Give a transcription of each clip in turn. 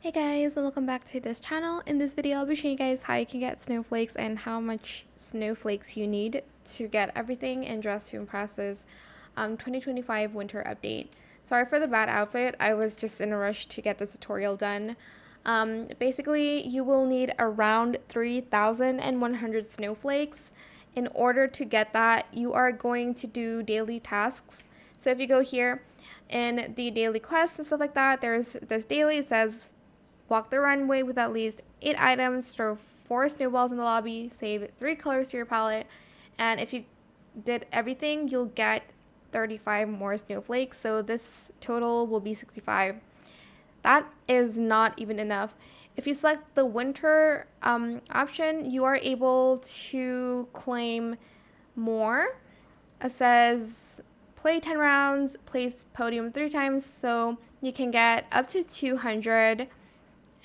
Hey guys, and welcome back to this channel. In this video, I'll be showing you guys how you can get snowflakes and how much snowflakes you need to get everything in Dress to Impress's 2025 winter update. Sorry for the bad outfit. I was just in a rush to get this tutorial done. Basically, you will need around 3,100 snowflakes. In order to get that, you are going to do daily tasks. So if you go here in the daily quests and stuff like that, there's this daily. It says walk the runway with at least 8 items, throw 4 snowballs in the lobby, save 3 colors to your palette, and if you did everything, you'll get 35 more snowflakes, so this total will be 65. That is not even enough. If you select the winter option, you are able to claim more. It says play 10 rounds, place podium 3 times, so you can get up to 200.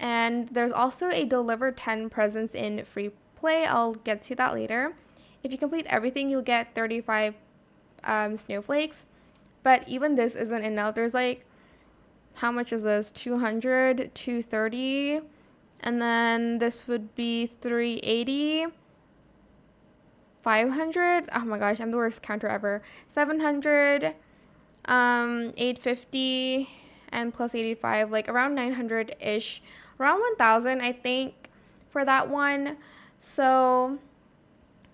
And there's also a deliver 10 presents in Freeplay. I'll get to that later. If you complete everything, you'll get 35 snowflakes. But even this isn't enough. There's like, how much is this? 200, 230. And then this would be 380. 500. Oh my gosh, I'm the worst counter ever. 700. 850. And plus 85. Like around 900-ish. Around 1,000, I think, for that one. So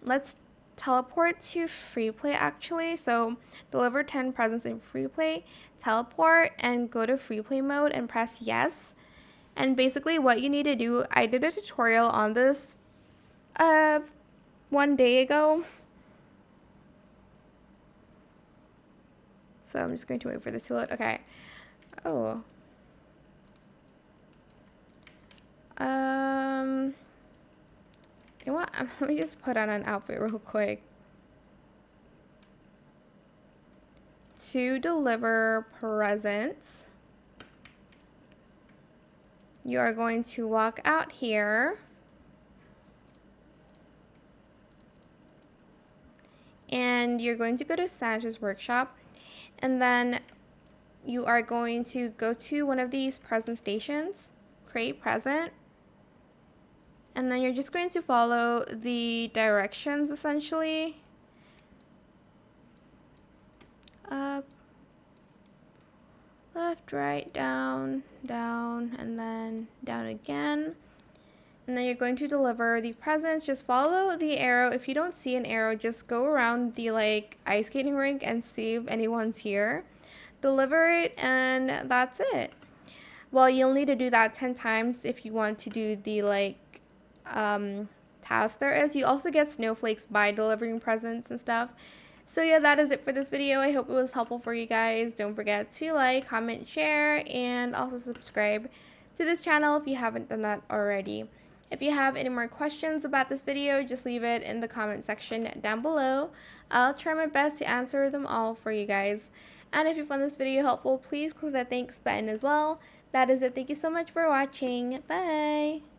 let's teleport to Freeplay actually. So deliver 10 presents in Freeplay, teleport and go to Freeplay mode and press yes. And basically what you need to do, I did a tutorial on this 1 day ago. So I'm just going to wait for this to load. Okay. Oh. You know what? Let me just put on an outfit real quick. To deliver presents, you are going to walk out here. And you're going to go to Santa's workshop. And then you are going to go to one of these present stations. Create present. And then you're just going to follow the directions essentially. Up, left, right, down, down, and then down again. And then you're going to deliver the presents. Just follow the arrow. If you don't see an arrow, just go around the like ice skating rink and see if anyone's here. Deliver it, and that's it. Well, you'll need to do that 10 times if you want to do the like task there is. You also get snowflakes by delivering presents and stuff. So yeah, that is it for this video. I hope it was helpful for you guys. Don't forget to like, comment, share, and also subscribe to this channel if you haven't done that already. If you have any more questions about this video, just leave it in the comment section down below. I'll try my best to answer them all for you guys. And if you found this video helpful, please click that thanks button as well. That is it. Thank you so much for watching. Bye!